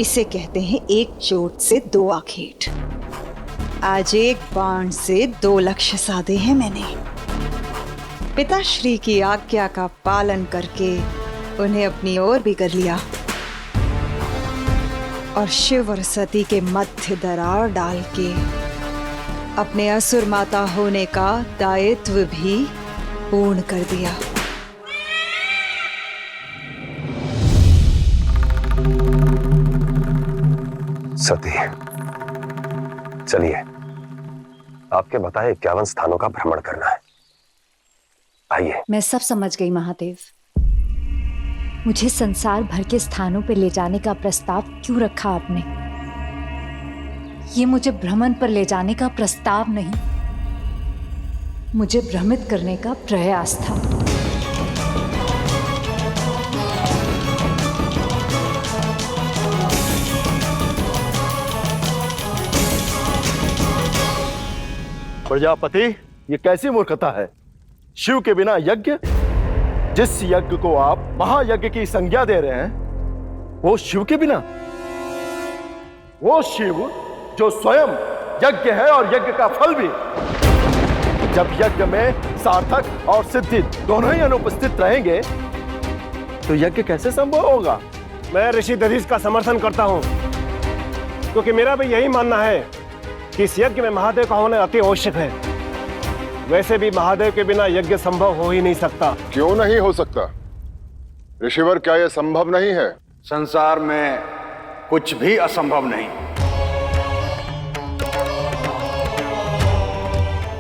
इसे कहते हैं एक चोट से दो आखेट। आज एक बाण से दो लक्ष्य साधे हैं मैंने। पिताश्री की आज्ञा का पालन करके उन्हें अपनी ओर भी कर लिया और शिव और सती के मध्य दरार डाल के अपने असुर माता होने का दायित्व भी पूर्ण कर दिया। सती, चलिए, आपके बताए 51 स्थानों का भ्रमण करना है। आइए। मैं सब समझ गई महादेव। मुझे संसार भर के स्थानों पर ले जाने का प्रस्ताव क्यों रखा आपने? ये मुझे भ्रमण पर ले जाने का प्रस्ताव नहीं, मुझे भ्रमित करने का प्रयास था। प्रजापति, ये कैसी मूर्खता है? शिव के बिना यज्ञ? जिस यज्ञ को आप महायज्ञ की संज्ञा दे रहे हैं, वो शिव के बिना? वो शिव जो स्वयं यज्ञ है और यज्ञ का फल भी। जब यज्ञ में सार्थक और सिद्धि दोनों ही अनुपस्थित रहेंगे तो यज्ञ कैसे संभव होगा? मैं ऋषि दधीच का समर्थन करता हूं, क्योंकि मेरा भी यही मानना है कि इस यज्ञ में महादेव का होना अति आवश्यक है। वैसे भी महादेव के बिना यज्ञ संभव हो ही नहीं सकता। क्यों नहीं हो सकता ऋषिवर? क्या यह संभव नहीं है? संसार में कुछ भी असंभव नहीं।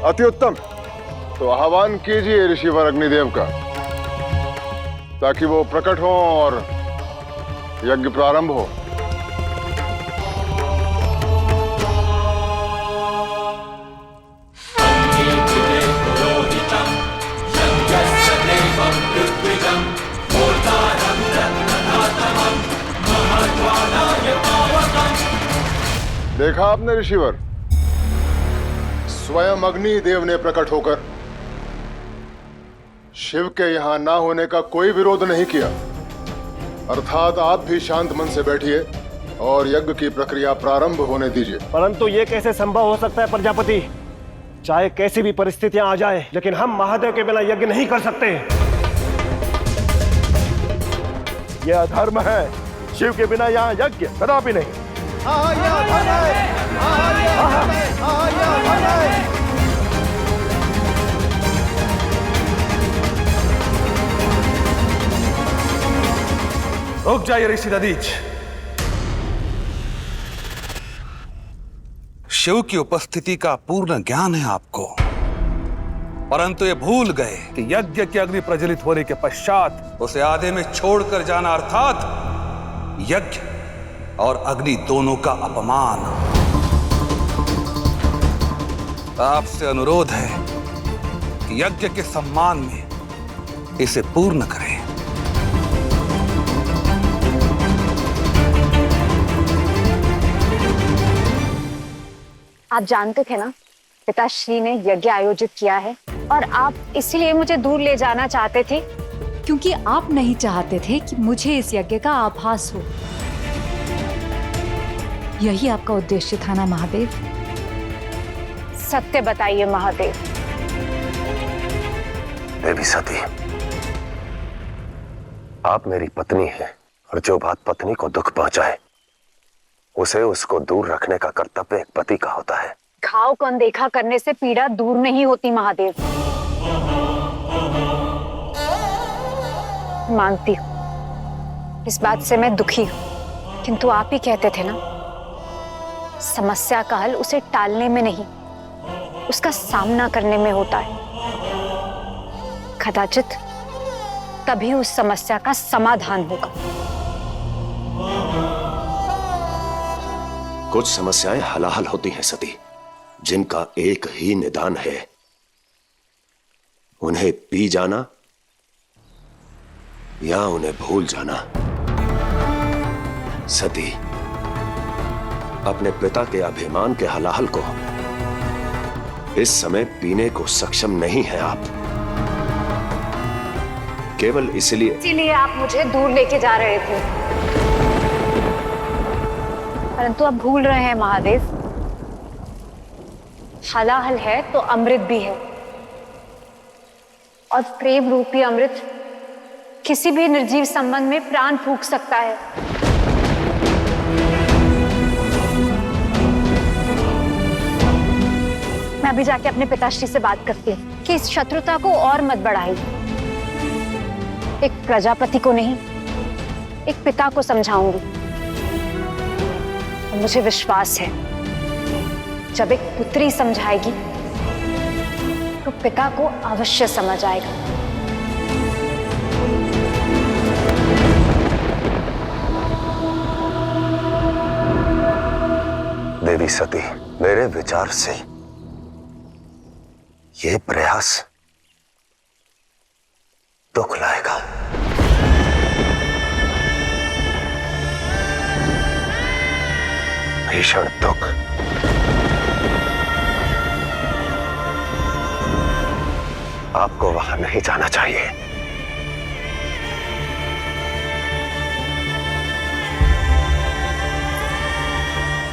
अति उत्तम। तो आह्वान कीजिए ऋषिवर अग्निदेव का, ताकि वो प्रकट हो और यज्ञ प्रारंभ हो। देखा आपने ऋषिवर, स्वयं अग्नि देव ने प्रकट होकर शिव के यहां ना होने का कोई विरोध नहीं किया। अर्थात आप भी शांत मन से बैठिए और यज्ञ की प्रक्रिया प्रारंभ होने दीजिए। परंतु ये कैसे संभव हो सकता है प्रजापति? चाहे कैसी भी परिस्थितियां आ जाए, लेकिन हम महादेव के बिना यज्ञ नहीं कर सकते। यह अधर्म है। शिव के बिना यहाँ यज्ञ कदापि नहीं। रुक जाइए ऋषि दधीच। शिव की उपस्थिति का पूर्ण ज्ञान है आपको, परंतु ये भूल गए कि यज्ञ की अग्नि प्रज्वलित होने के पश्चात उसे आधे में छोड़कर जाना अर्थात यज्ञ और अग्नि दोनों का अपमान। आपसे अनुरोध है कि यज्ञ के सम्मान में इसे पूर्ण करें। आप जानते थे ना, पिताश्री ने यज्ञ आयोजित किया है और आप इसीलिए मुझे दूर ले जाना चाहते थे? क्योंकि आप नहीं चाहते थे कि मुझे इस यज्ञ का आभास हो। यही आपका उद्देश्य था ना महादेव? सत्य बताइए महादेव। देवी सती, आप मेरी पत्नी हैं और जो बात पत्नी को दुख पहुंचाए उसे उसको दूर रखने का कर्तव्य एक पति का होता है। घाव को अनदेखा करने से पीड़ा दूर नहीं होती महादेव। मानती हूँ, इस बात से मैं दुखी हूँ, किंतु आप ही कहते थे ना, समस्या का हल उसे टालने में नहीं, उसका सामना करने में होता है। कदाचित तभी उस समस्या का समाधान होगा। कुछ समस्याएं हलाहल होती हैं सती, जिनका एक ही निदान है, उन्हें पी जाना या उन्हें भूल जाना। सती, अपने पिता के अभिमान के हलाहल को इस समय पीने को सक्षम नहीं है आप। केवल इसीलिए आप मुझे दूर लेके जा रहे थे। परंतु आप भूल रहे हैं महादेव, हलाहल है तो अमृत भी है, और प्रेम रूपी अमृत किसी भी निर्जीव संबंध में प्राण फूंक सकता है। मैं अभी जाके अपने पिताश्री से बात करती हूँ कि इस शत्रुता को और मत बढ़ाइए। एक प्रजापति को नहीं, एक पिता को समझाऊंगी। और मुझे विश्वास है जब एक पुत्री समझाएगी तो पिता को अवश्य समझ आएगा। देवी सती, मेरे विचार से यह प्रयास दुख लाएगा। भीषण दुख। आपको वहां नहीं जाना चाहिए।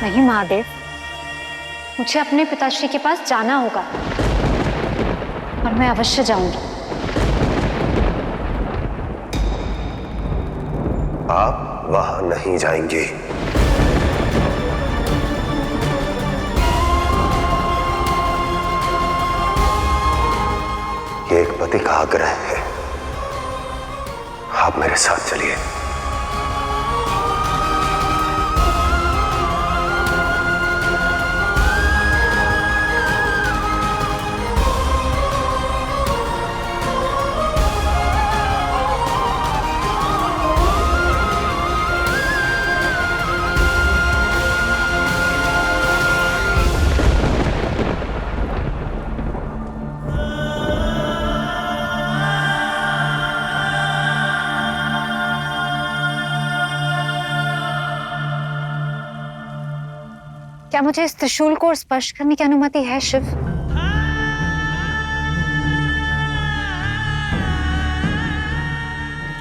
नहीं महादेव, मुझे अपने पिताश्री के पास जाना होगा और मैं अवश्य जाऊंगी। आप वहां नहीं जाएंगे। ये एक पति का आग्रह है। आप मेरे साथ चलिए। क्या मुझे इस त्रिशूल को स्पर्श करने की अनुमति है शिव?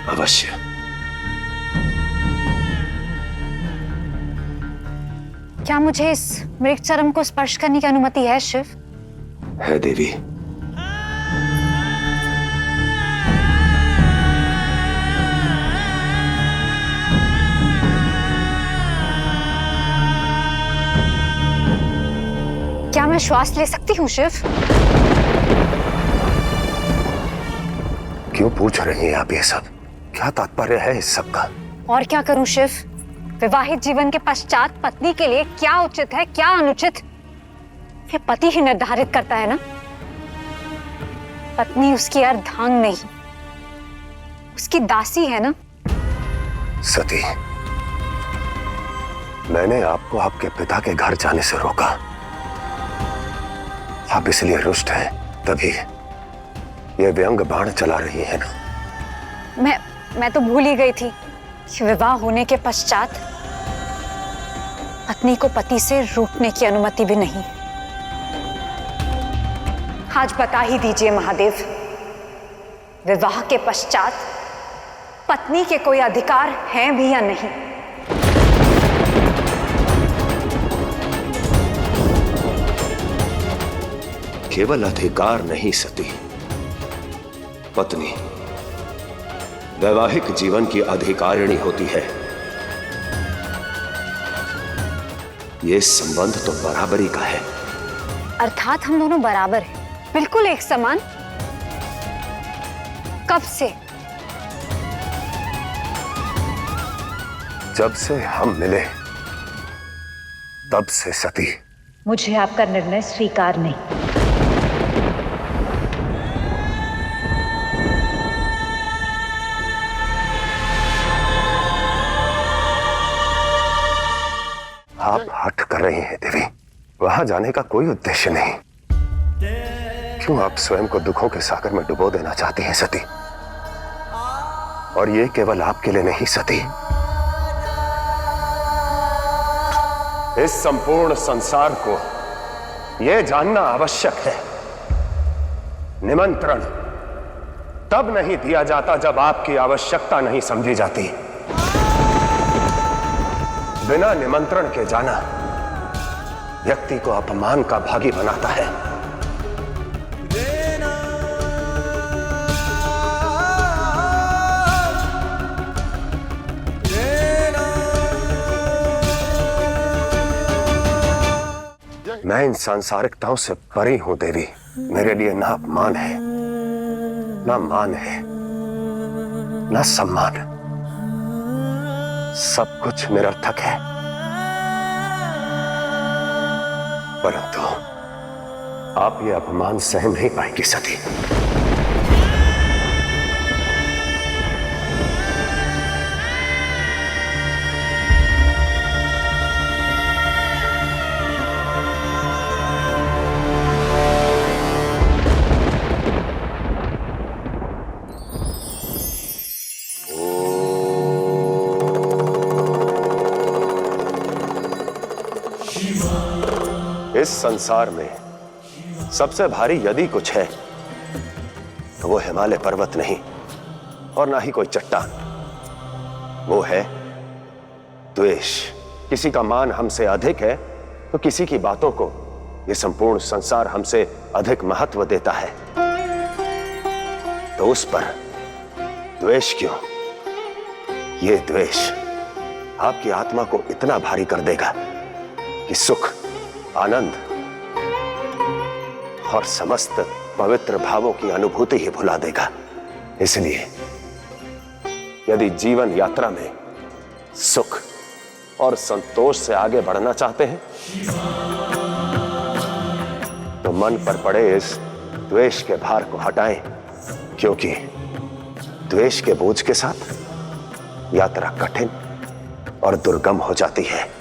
अवश्य। क्या मुझे इस मृगचर्म को स्पर्श करने की अनुमति है शिव? है देवी। क्या मैं श्वास ले सकती हूँ शिव? क्यों पूछ रही हैं आप ये सब? क्या तात्पर्य है इस सब का? और क्या करूं शिव? विवाहित जीवन के पश्चात पत्नी के लिए क्या उचित है, क्या अनुचित, ये पति ही निर्धारित करता है ना। पत्नी उसकी अर्धांग नहीं, उसकी दासी है ना। सती, मैंने आपको आपके पिता के घर जाने से रोका। आप इसलिए रुष्ट हैं, तभी ये व्यंग बाण चला रही है ना। मैं तो भूल ही गई थी कि विवाह होने के पश्चात पत्नी को पति से रूठने की अनुमति भी नहीं। आज बता ही दीजिए महादेव, विवाह के पश्चात पत्नी के कोई अधिकार हैं भी या नहीं? केवल अधिकार नहीं सती, पत्नी वैवाहिक जीवन की अधिकारिणी होती है। यह संबंध तो बराबरी का है। अर्थात हम दोनों बराबर हैं, बिल्कुल एक समान। कब से? जब से हम मिले तब से सती। मुझे आपका निर्णय स्वीकार नहीं। आप हठ कर रही हैं देवी। वहां जाने का कोई उद्देश्य नहीं। क्यों आप स्वयं को दुखों के सागर में डुबो देना चाहती हैं सती? और ये केवल आपके लिए नहीं सती, इस संपूर्ण संसार को यह जानना आवश्यक है। निमंत्रण तब नहीं दिया जाता जब आपकी आवश्यकता नहीं समझी जाती। बिना निमंत्रण के जाना व्यक्ति को अपमान का भागी बनाता है। मैं इन सांसारिकताओं से परी हूं देवी। मेरे लिए ना अपमान है, ना मान है, ना सम्मान। सब कुछ निरर्थक है। परंतु आप ये अपमान सह नहीं पाएंगी सती। इस संसार में सबसे भारी यदि कुछ है तो वो हिमालय पर्वत नहीं और ना ही कोई चट्टान। वो है द्वेष। किसी का मान हमसे अधिक है तो किसी की बातों को ये संपूर्ण संसार हमसे अधिक महत्व देता है, तो उस पर द्वेष क्यों? ये द्वेष आपकी आत्मा को इतना भारी कर देगा कि सुख, आनंद और समस्त पवित्र भावों की अनुभूति ही भुला देगा। इसलिए यदि जीवन यात्रा में सुख और संतोष से आगे बढ़ना चाहते हैं तो मन पर पड़े इस द्वेष के भार को हटाएं, क्योंकि द्वेष के बोझ के साथ यात्रा कठिन और दुर्गम हो जाती है।